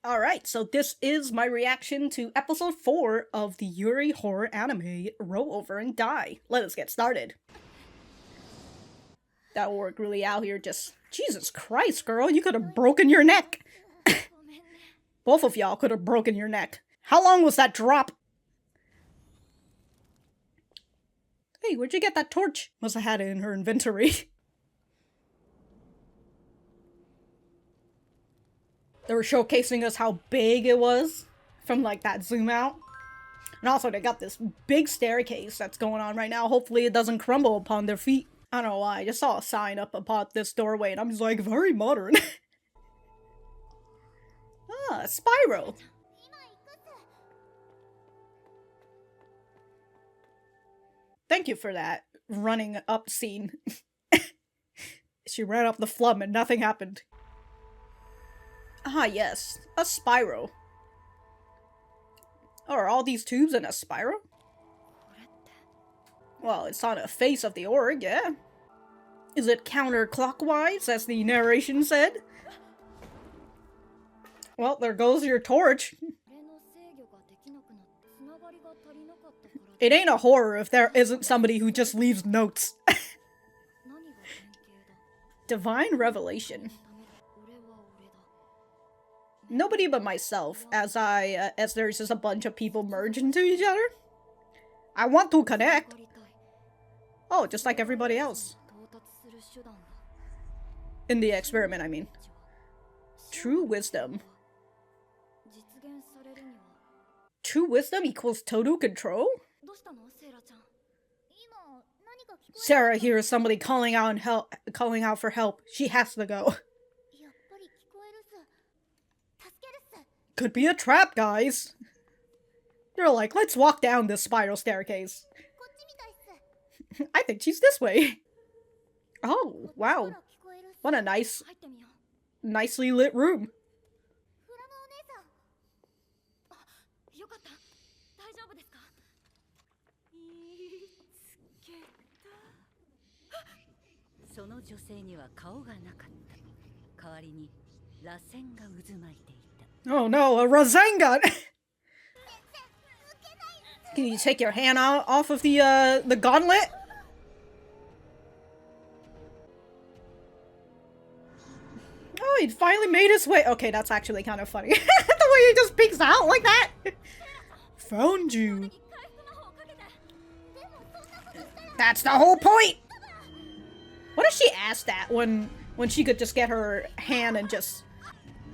Alright, so this is my reaction to episode 4 of the Yuri horror anime Roll Over and Die. Let us get started. That orc really out here just... Jesus Christ, girl, you could have broken your neck! Both of y'all could have broken your neck. How long was that drop? Hey, where'd you get that torch? Must have had it in her inventory. They were showcasing us how big it was from like that zoom out. And also they got this big staircase that's going on right now. Hopefully it doesn't crumble upon their feet. I don't know why, I just saw a sign up about this doorway and I'm just like, very modern. Ah, a spiral. Thank you for that running up scene. She ran up the flum and nothing happened. Ah, yes. A spiral. Oh, are all these tubes in a spiral? Well, it's on the face of the org, yeah. Is it counterclockwise, as the narration said? Well, there goes your torch. It ain't a horror if there isn't somebody who just leaves notes. Divine revelation. Nobody but myself, as there's just a bunch of people merge into each other. I want to connect. Oh, just like everybody else. In the experiment, I mean. True wisdom. True wisdom equals total control? Sara hears somebody calling out for help. She has to go. Could be a trap, guys. They're like, let's walk down this spiral staircase. I think she's this way. Oh, wow. What a nicely lit room. Oh no, a Rasengan! Can you take your hand off of the gauntlet? Oh, he finally made his way. Okay, that's actually kind of funny. The way he just peeks out like that. Found you. That's the whole point! What if she asked that when she could just get her hand and just...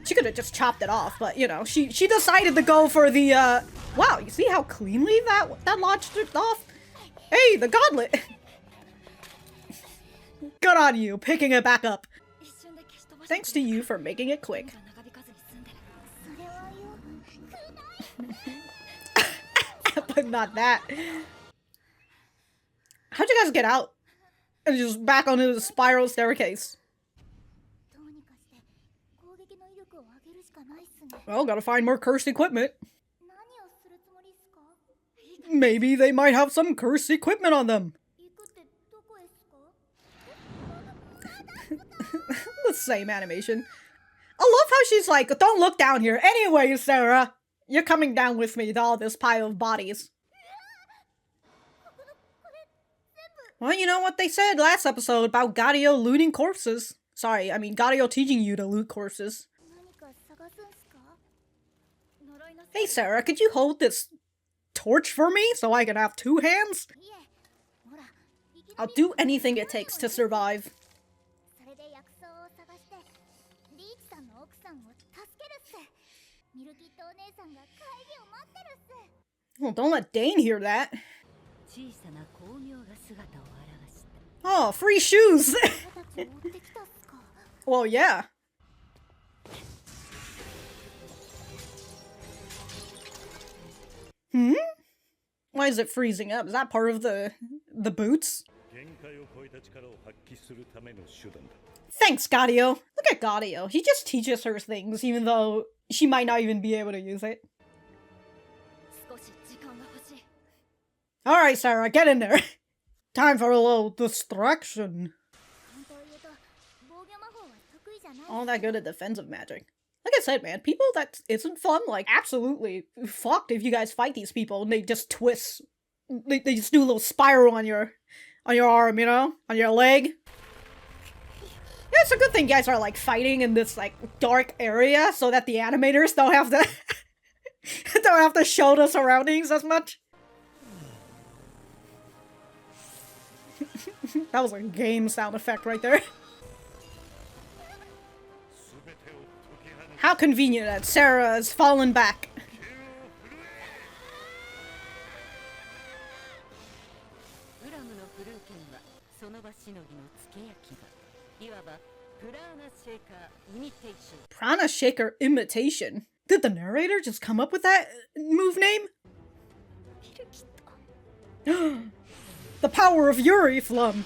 She could have just chopped it off, but you know, she decided to go for the wow, you see how cleanly that launched it off? Hey, the gauntlet! Good on you, picking it back up. Thanks to you for making it quick. But not that. How'd you guys get out? And just back onto the spiral staircase. Well, gotta find more cursed equipment. Maybe they might have some cursed equipment on them. The same animation. I love how she's like, don't look down here. Anyway, Sara, you're coming down with me to all this pile of bodies. Well, you know what they said last episode about Gadhio looting corpses. Sorry, I mean Gadhio teaching you to loot corpses. Hey Sara, could you hold this torch for me so I can have two hands? I'll do anything it takes to survive. Well, don't let Dane hear that. Oh, free shoes! Well, yeah. Hmm? Why is it freezing up? Is that part of the boots? Thanks, Gadhio. Look at Gadhio. He just teaches her things, even though she might not even be able to use it. Alright, Sara, get in there. Time for a little distraction. All that good at defensive magic. Like I said, man, people that isn't fun, like, absolutely fucked if you guys fight these people and they just twist. They just do a little spiral on your arm, you know? On your leg. Yeah, it's a good thing you guys are, like, fighting in this, like, dark area so that the animators don't have to don't have to show the surroundings as much. That was a game sound effect right there. How convenient that Sara has fallen back. Prana Shaker Imitation? Did the narrator just come up with that move name? The power of Yuri Flum.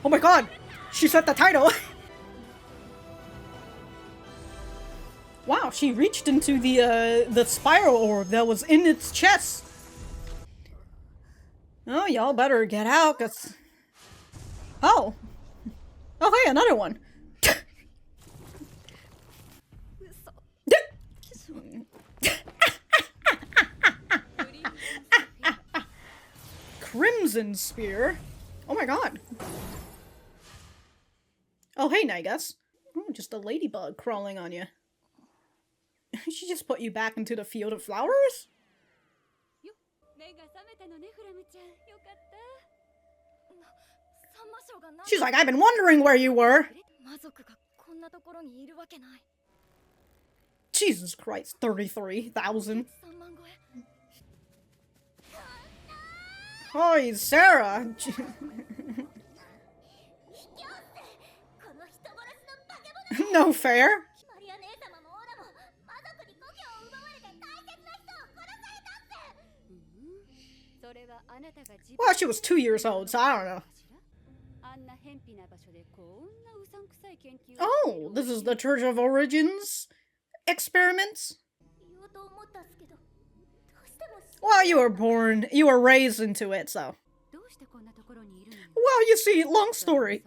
Oh my god! She said the title! Wow, she reached into the spiral orb that was in its chest. Oh, y'all better get out, cause... Oh! Oh hey, another one! Crimson Spear? Oh my god. Oh hey, Neigass. Oh, just a ladybug crawling on you. She just put you back into the field of flowers? She's like, I've been wondering where you were. Jesus Christ, 33,000. Oh, Sara. No fair. Well, she was 2 years old, so I don't know. Oh, this is the Church of Origins experiments? Well, you were raised into it, so. Well, you see, long story.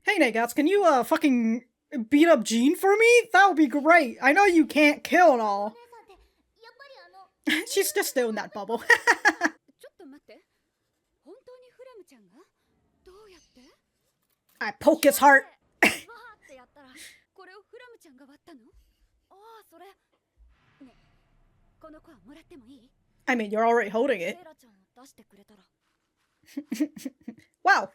Hey, Neigass, can you, fucking beat up Jean for me? That would be great. I know you can't kill and all. She's just still in that bubble. I poke his heart. I mean, you're already holding it. Wow.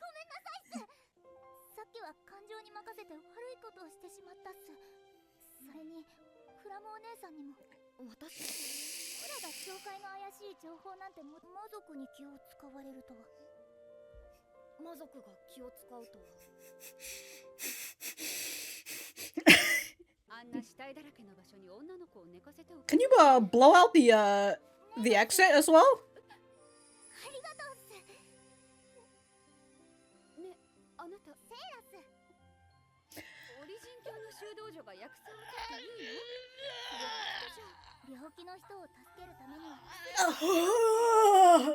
Can you blow out the exit as well?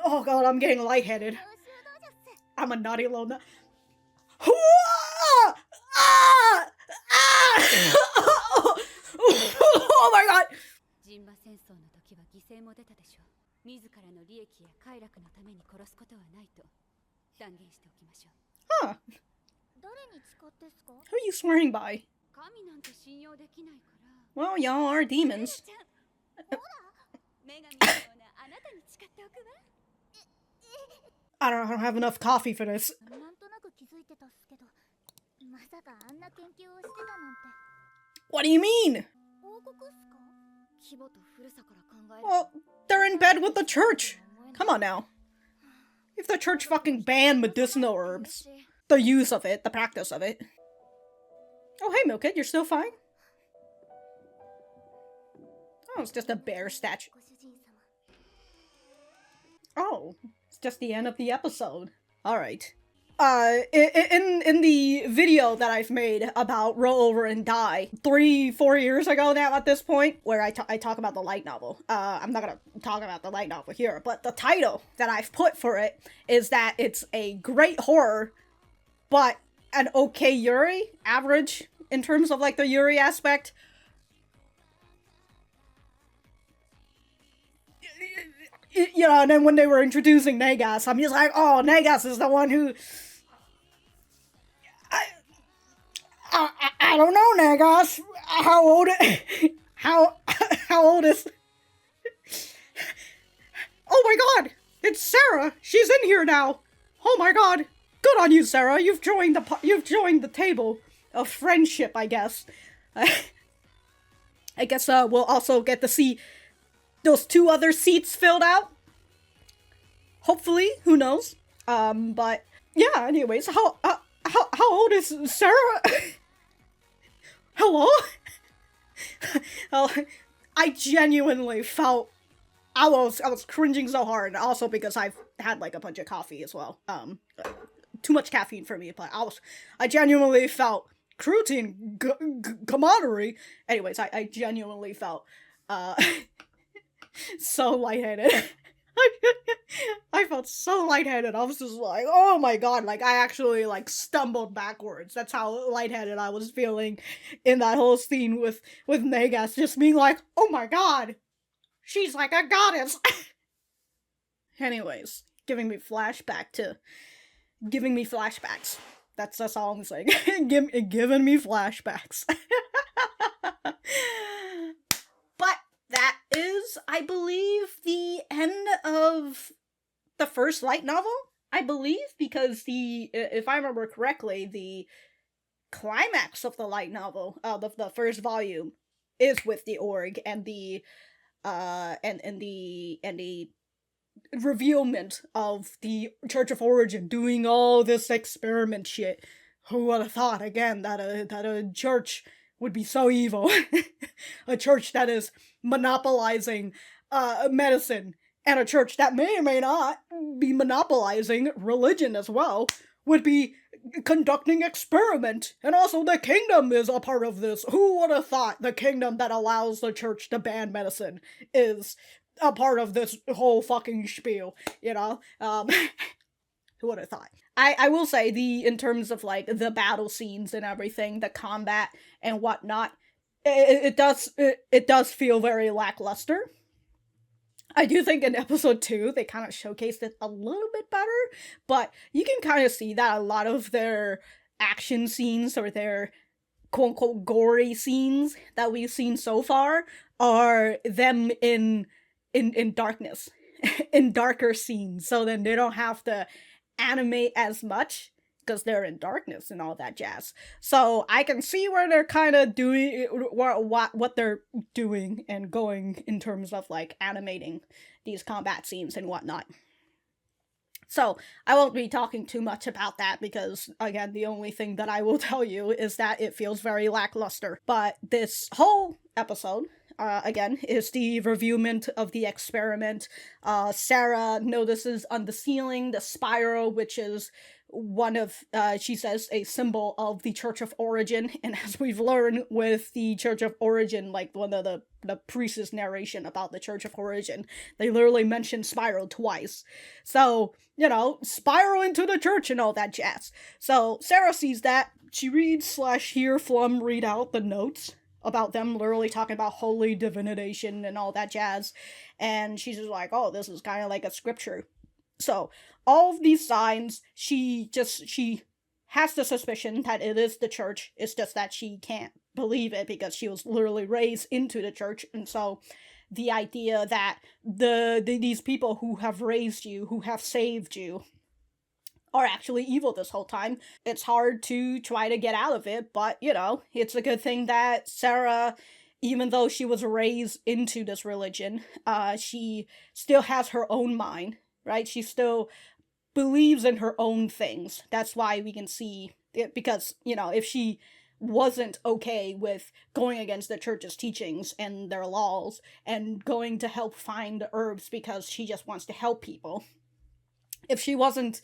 Oh god, I'm getting lightheaded. I'm a naughty little nut. Oh my god! Huh. Who are you swearing by? Well, y'all are demons. I don't have enough coffee for this. What do you mean? Well, they're in bed with the church. Come on now. If the church fucking banned medicinal herbs, the use of it, the practice of it. Oh, hey, Milkhead, you're still fine? Oh, it's just a bear statue. Oh, it's just the end of the episode. Alright. in the video that I've made about Roll Over and Die 3-4 years ago now at this point, where I talk about the light novel. I'm not gonna talk about the light novel here, but the title that I've put for it is that it's a great horror, but an okay Yuri, average in terms of like the Yuri aspect. You know, and then when they were introducing Neigass, I'm just like, oh, Neigass is the one who... I don't know, Neigass. How old... How old is... Oh my god! It's Sara! She's in here now! Oh my god! Good on you, Sara! You've joined the table of friendship, I guess. I guess we'll also get to see those 2 other seats filled out. Hopefully, who knows? But yeah. Anyways, how old is Sara? Hello? I genuinely felt I was cringing so hard. Also because I've had like a bunch of coffee as well. Too much caffeine for me, but I genuinely felt cruelty and camaraderie. Anyways, I genuinely felt so lightheaded. I felt so lightheaded. I was just like, oh my god, like I actually like stumbled backwards. That's how lightheaded I was feeling in that whole scene with Neigass, just being like, oh my god, she's like a goddess. Anyways, giving me flashbacks. That's all I'm saying. Giving me flashbacks. But that is, I believe, the end of the first light novel, I believe, because if I remember correctly, the climax of the light novel, the first volume, is with the org and the revealment of the Church of Origin doing all this experiment shit. Who would have thought again that a church would be so evil? A church that is monopolizing medicine, and a church that may or may not be monopolizing religion as well, would be conducting experiment, and also the kingdom is a part of this. Who would have thought the kingdom that allows the church to ban medicine is a part of this whole fucking spiel, you know? Who would have thought? I will say, in terms of like the battle scenes and everything, the combat and whatnot, it does feel very lackluster. I do think in episode 2 they kind of showcased it a little bit better, but you can kind of see that a lot of their action scenes or their quote-unquote gory scenes that we've seen so far are them in darkness, in darker scenes, so then they don't have to animate as much because they're in darkness and all that jazz. So I can see where they're kind of doing what they're doing and going in terms of like animating these combat scenes and whatnot. So I won't be talking too much about that because, again, the only thing that I will tell you is that it feels very lackluster. But this whole episode, again, is the reviewment of the experiment. Sara notices on the ceiling the spiral, which is one of, she says, a symbol of the Church of Origin. And as we've learned with the Church of Origin, like one of the priest's narration about the Church of Origin, they literally mention spiral twice. So, you know, spiral into the church and all that jazz. So Sara sees that. She reads/hear Flum read out the notes about them literally talking about holy divination and all that jazz. And she's just like, oh, this is kind of like a scripture. So all of these signs, she has the suspicion that it is the church. It's just that she can't believe it because she was literally raised into the church. And so the idea that these people who have raised you, who have saved you, are actually evil this whole time. It's hard to try to get out of it, but, you know, it's a good thing that Sara, even though she was raised into this religion, she still has her own mind, right? She still believes in her own things. That's why we can see it, because, you know, if she wasn't okay with going against the church's teachings and their laws and going to help find the herbs because she just wants to help people, if she wasn't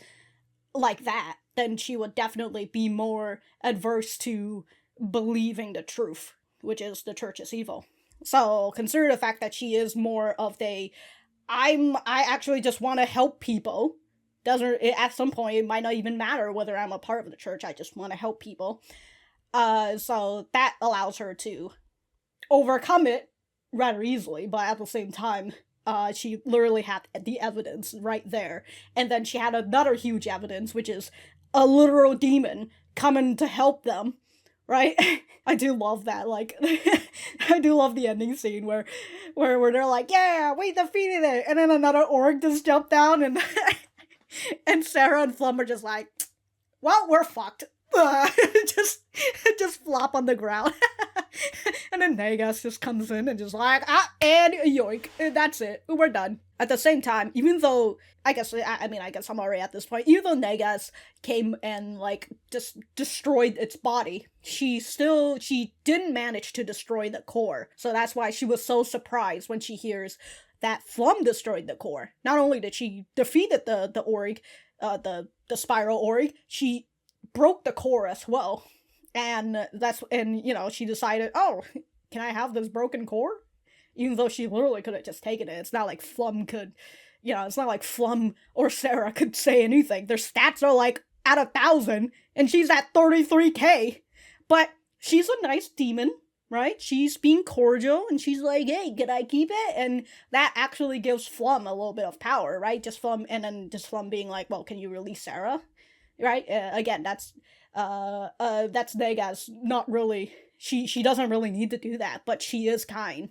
like that, then she would definitely be more adverse to believing the truth, which is the church is evil. So consider the fact that she is more of I actually just want to help people. At some point it might not even matter whether I'm a part of the church, I just want to help people. So that allows her to overcome it rather easily, but at the same time, she literally had the evidence right there. And then she had another huge evidence, which is a literal demon coming to help them, right? I do love that, like, I do love the ending scene where they're like, yeah, we defeated it, and then another orc just jumped down, and and Sara and Flum are just like, well, we're fucked. Just flop on the ground. And then Neigass just comes in and just like, and yoink, that's it, we're done. At the same time, even though, I guess I'm already at this point, even though Neigass came and, like, just destroyed its body, she didn't manage to destroy the core. So that's why she was so surprised when she hears that Flum destroyed the core. Not only did she defeated the org, the spiral org, she broke the core as well. And she decided, oh, can I have this broken core? Even though she literally could have just taken it. It's not like Flum could, it's not like Flum or Sara could say anything. Their stats are like at 1,000, and she's at 33k. But she's a nice demon, right? She's being cordial, and she's like, hey, can I keep it? And that actually gives Flum a little bit of power, right? Just Flum being like, well, can you release Sara? Right? Again, that's Neigass. Not really. She doesn't really need to do that, but she is kind.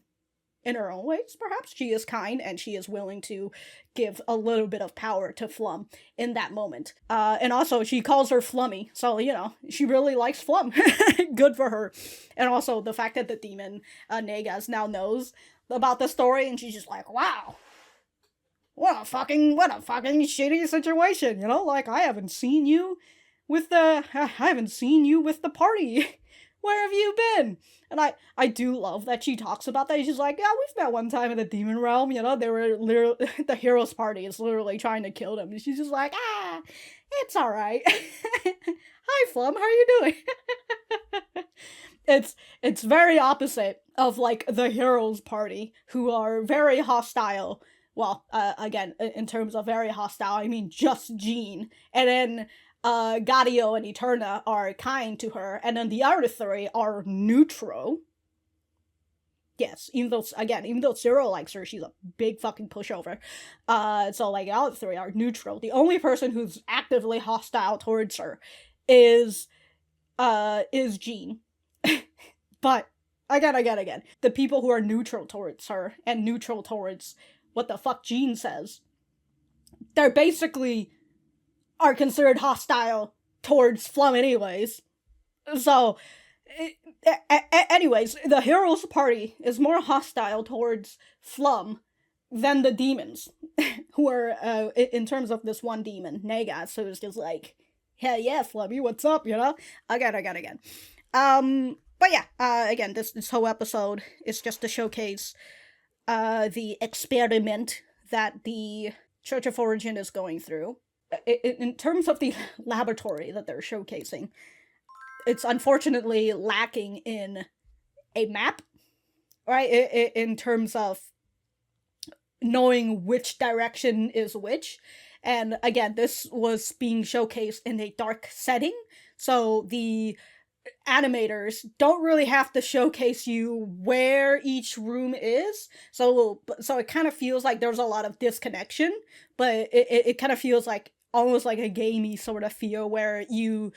In her own ways, perhaps. She is kind, and she is willing to give a little bit of power to Flum in that moment. And also, she calls her Flummy, so, she really likes Flum. Good for her. And also, the fact that the demon, Neigass, now knows about the story, and she's just like, wow. What a fucking shitty situation, Like, I haven't seen you with the party. Where have you been? And I do love that she talks about that. She's like, yeah, we've met one time in the demon realm, they were literally, the hero's party is literally trying to kill them. And she's just like, it's alright. Hi, Flum, how are you doing? It's very opposite of, like, the hero's party, who are very hostile. Well, again, in terms of very hostile, I mean just Jean. And then Gadhio and Eterna are kind to her, and then the other three are neutral. Yes, even though Zero likes her, she's a big fucking pushover. So, like, the other three are neutral. The only person who's actively hostile towards her is Jean. But, again, the people who are neutral towards her, and neutral towards what the fuck Jean says, they're basically are considered hostile towards Flum anyways. So, anyways, the hero's party is more hostile towards Flum than the demons, who are, in terms of this one demon, Neigass, who's just like, hell yeah, Flummy, what's up, Again. But yeah, again, this whole episode is just to showcase, the experiment that the Church of Origin is going through. In terms of the laboratory that they're showcasing, it's unfortunately lacking in a map, right? In terms of knowing which direction is which. And again, this was being showcased in a dark setting, so the animators don't really have to showcase you where each room is, so it kind of feels like there's a lot of disconnection, but it kind of feels like almost like a gamey sort of feel, where you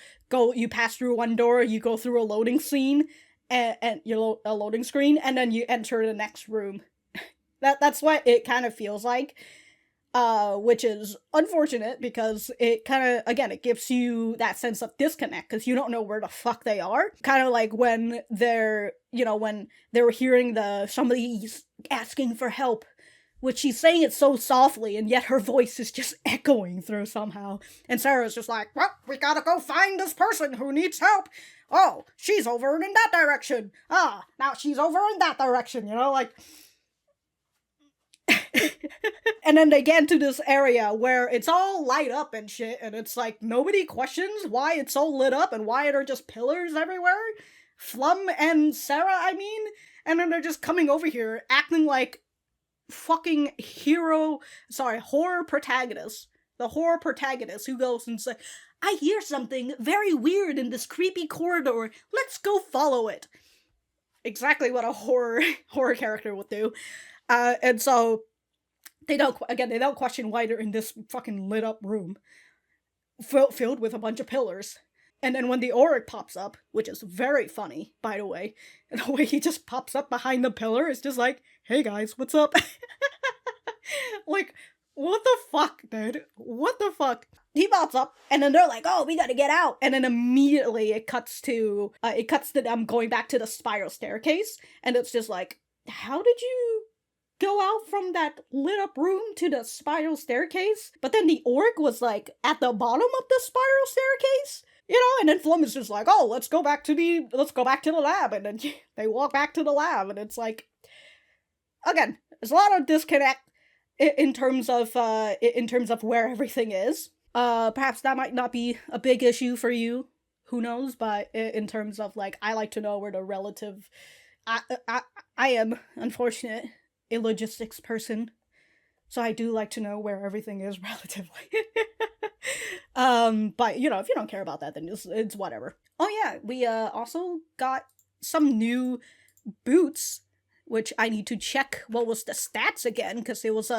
pass through one door, you go through a loading scene, and a loading screen, and then you enter the next room. That's what it kind of feels like, which is unfortunate, because it kind of, again, it gives you that sense of disconnect, because you don't know where the fuck they are. Kind of like when they're, when they're hearing somebody's asking for help, which she's saying it so softly, and yet her voice is just echoing through somehow. And Sarah's just like, well, we gotta go find this person who needs help. Oh, she's over in that direction. Now she's over in that direction, like... And then they get into this area where it's all light up and shit, and it's like nobody questions why it's so lit up and why there are just pillars everywhere. Flum and Sara, I mean, and then they're just coming over here acting like fucking horror protagonists. The horror protagonist who goes and says, I hear something very weird in this creepy corridor. Let's go follow it. Exactly what a horror character would do. And so they don't question why they're in this fucking lit up room filled with a bunch of pillars. And then when the Auric pops up, which is very funny, by the way, and the way he just pops up behind the pillar, it's just like, hey guys, what's up? Like, what the fuck, dude? What the fuck? He pops up, and then they're like, oh, we gotta get out. And then immediately it cuts to them going back to the spiral staircase, and it's just like, how did you go out from that lit up room to the spiral staircase? But then the Auric was like at the bottom of the spiral staircase, you know, and then Flum is just like, oh, let's go back to the lab, and then they walk back to the lab, and it's like, again, there's a lot of disconnect in terms of where everything is. Perhaps that might not be a big issue for you, who knows, but in terms of, like, I like to know where the relative, I am, unfortunate, a logistics person, so I do like to know where everything is relatively. But, you know, if you don't care about that, then it's whatever. Oh yeah, we also got some new boots, which I need to check what was the stats again, because it was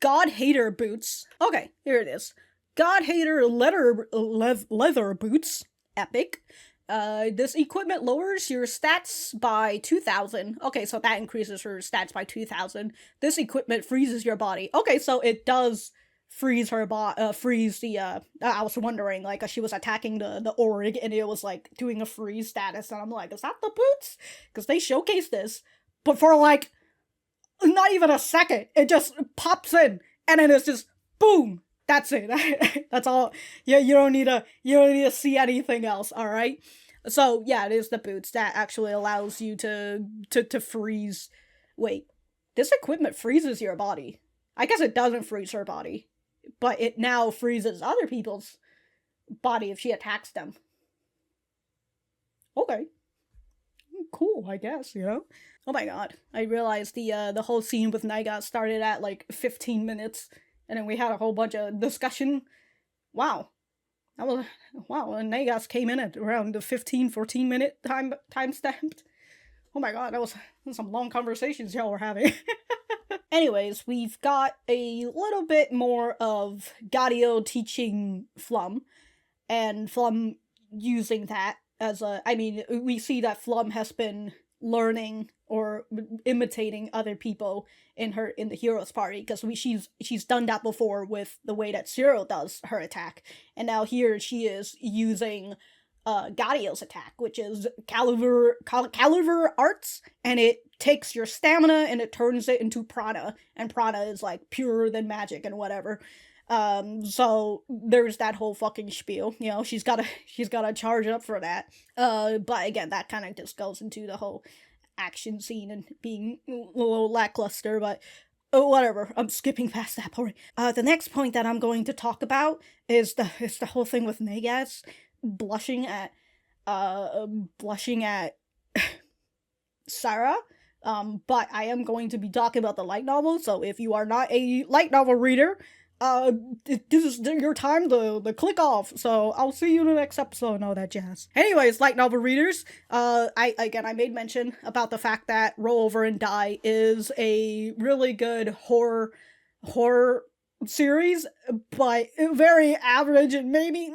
God Hater boots. Okay, here it is. God Hater leather boots. Epic. This equipment lowers your stats by 2,000. Okay, so that increases her stats by 2,000. This equipment freezes your body. Okay, so it does freeze her freeze the, I was wondering, like, she was attacking the Auric, and it was, like, doing a freeze status, and I'm like, is that the boots? Because they showcased this, but for, like, not even a second, it just pops in, and then it's just, boom! That's it. That's all. Yeah, you don't need to see anything else, alright? So, yeah, it is the boots that actually allows you to freeze. Wait, this equipment freezes your body. I guess it doesn't freeze her body, but it now freezes other people's body if she attacks them. Okay. Cool, I guess, you know? Oh my god. I realized the whole scene with Neigass started at, like, 15 minutes. And then we had a whole bunch of discussion. Wow. And Neigass came in at around the 14 minute time stamped. Oh my god, that was some long conversations y'all were having. Anyways, we've got a little bit more of Gadhio teaching Flum, and Flum using that as we see that Flum has been learning or imitating other people in the heroes party, because she's done that before with the way that Cyril does her attack, and now here she is using Gadhio's attack, which is Calavier arts, and it takes your stamina and it turns it into prana, and prana is like purer than magic and whatever. So there's that whole fucking spiel, you know, she's gotta charge up for that. But again, that kind of just goes into the whole action scene and being a little lackluster, but whatever, I'm skipping past that point. The next point that I'm going to talk about is the whole thing with Neigass blushing at Sara. But I am going to be talking about the light novel, so if you are not a light novel reader, this is your time to click off, so I'll see you in the next episode and all that jazz. Anyways, light novel readers, I made mention about the fact that Roll Over and Die is a really good horror series, but very average and maybe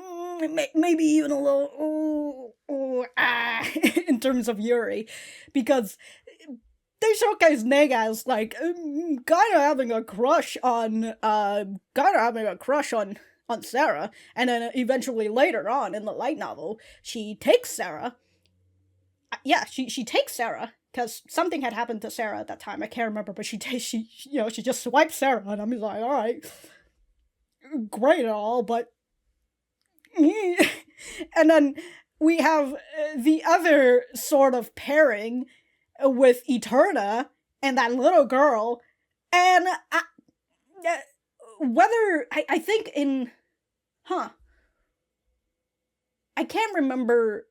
even a little in terms of Yuri, because they showcase Neigass like kind of having a crush on Sara, and then eventually later on in the light novel, she takes Sara. She takes Sara because something had happened to Sara at that time. I can't remember, but she just swipes Sara, and I'm like, all right, great and all, but and then we have the other sort of pairing with Eterna and that little girl, And uh, whether, I think in, huh, I can't remember.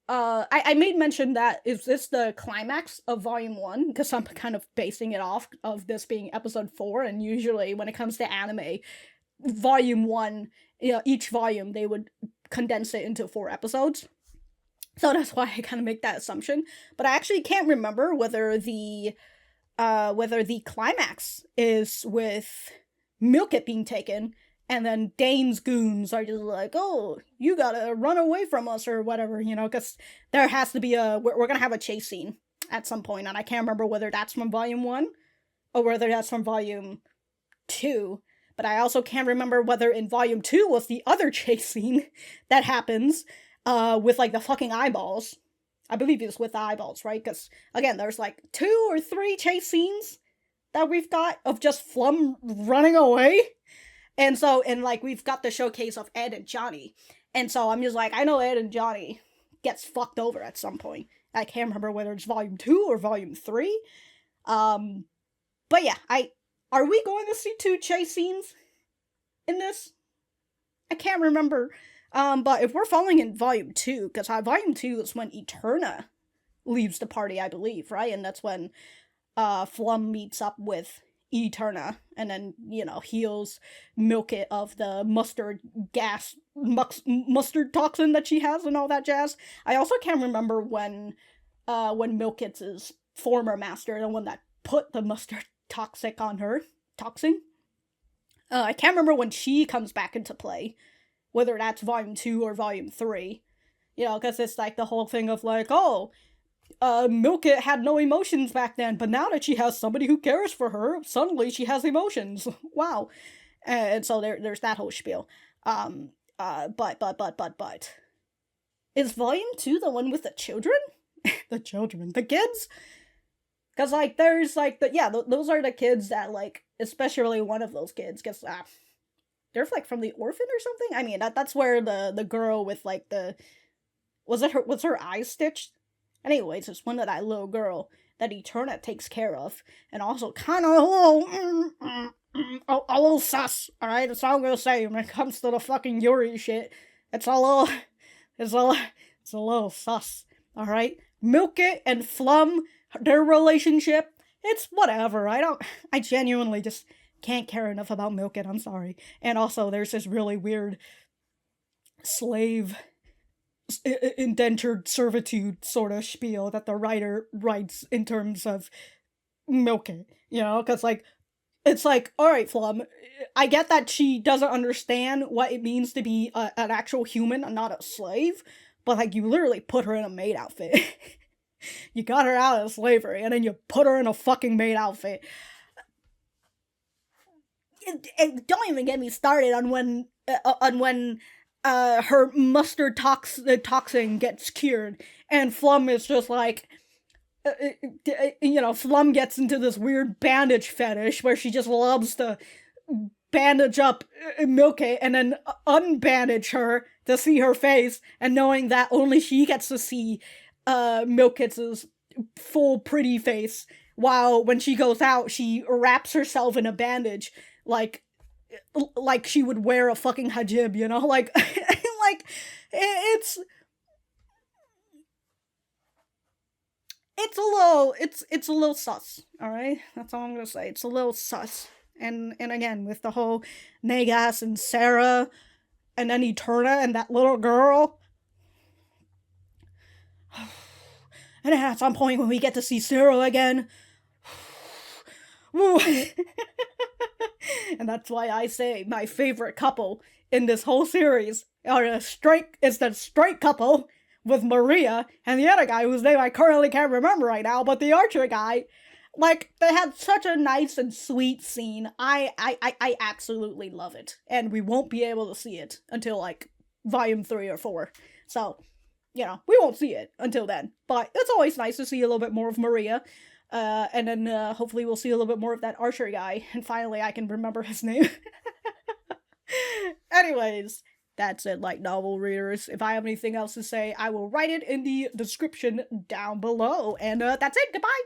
I made mention that is this the climax of volume 1, because I'm kind of basing it off of this being episode 4, and usually when it comes to anime, volume 1, you know, each volume they would condense it into 4 episodes. So that's why I kind of make that assumption. But I actually can't remember whether the climax is with Milk It being taken, and then Dane's goons are just like, oh, you gotta run away from us or whatever, you know, because there has to be we're gonna have a chase scene at some point, and I can't remember whether that's from volume 1 or whether that's from volume 2. But I also can't remember whether in volume 2 was the other chase scene that happens, with like the fucking eyeballs. I believe it's with the eyeballs, right? Because again, there's like 2 or 3 chase scenes that we've got of just Flum running away. And so, and like, we've got the showcase of Ed and Johnny. And so I'm just like, I know Ed and Johnny gets fucked over at some point. I can't remember whether it's volume 2 or volume 3. But yeah, are we going to see 2 chase scenes in this? I can't remember. But if we're falling in volume 2, because volume 2 is when Eterna leaves the party, I believe, right? And that's when Flum meets up with Eterna, and then, you know, heals Milk It of the mustard toxin that she has and all that jazz. I also can't remember when Milk It's former master, the one that put the mustard toxin on her. I can't remember when she comes back into play, whether that's volume 2 or volume 3. You know, because it's like the whole thing of like, oh, Milk It had no emotions back then, but now that she has somebody who cares for her, suddenly she has emotions. Wow. And so there's that whole spiel. But. Is volume 2 the one with the children? The kids? Because, like, there's, like, those are the kids that, like, especially one of those kids, because, they're, like, from the orphan or something? I mean, that's where the girl with, like, was her eyes stitched? Anyways, it's one of that little girl that Eterna takes care of, and also kind of a little sus, alright? That's all I'm gonna say when it comes to the fucking Yuri shit. It's a little sus, alright? Milk It and Flum, their relationship, it's whatever. I genuinely just can't care enough about Milk It, I'm sorry. And also, there's this really weird slave indentured servitude sort of spiel that the writer writes in terms of Milk It, you know, because like, it's like, alright, Flum, I get that she doesn't understand what it means to be an actual human and not a slave, but like, you literally put her in a maid outfit. You got her out of slavery, and then you put her in a fucking maid outfit. Don't even get me started on when her mustard toxin gets cured, and Flum is just like, you know, Flum gets into this weird bandage fetish where she just loves to bandage up Milk It and then unbandage her to see her face, and knowing that only she gets to see Milk It's full pretty face, while when she goes out, she wraps herself in a bandage like she would wear a fucking hijab, you know? Like, like, it's a little sus, alright? That's all I'm gonna say. It's a little sus. And again, with the whole Neigass and Sara, and then Eterna and that little girl. And then at some point when we get to see Sara again. And that's why I say my favorite couple in this whole series is the straight couple with Maria and the other guy whose name I currently can't remember right now, but the archer guy. Like, they had such a nice and sweet scene. I absolutely love it. And we won't be able to see it until, like, volume 3 or 4. So, you know, we won't see it until then. But it's always nice to see a little bit more of Maria. And then, hopefully we'll see a little bit more of that archer guy. And finally I can remember his name. Anyways, that's it, light novel readers. If I have anything else to say, I will write it in the description down below. And, that's it. Goodbye!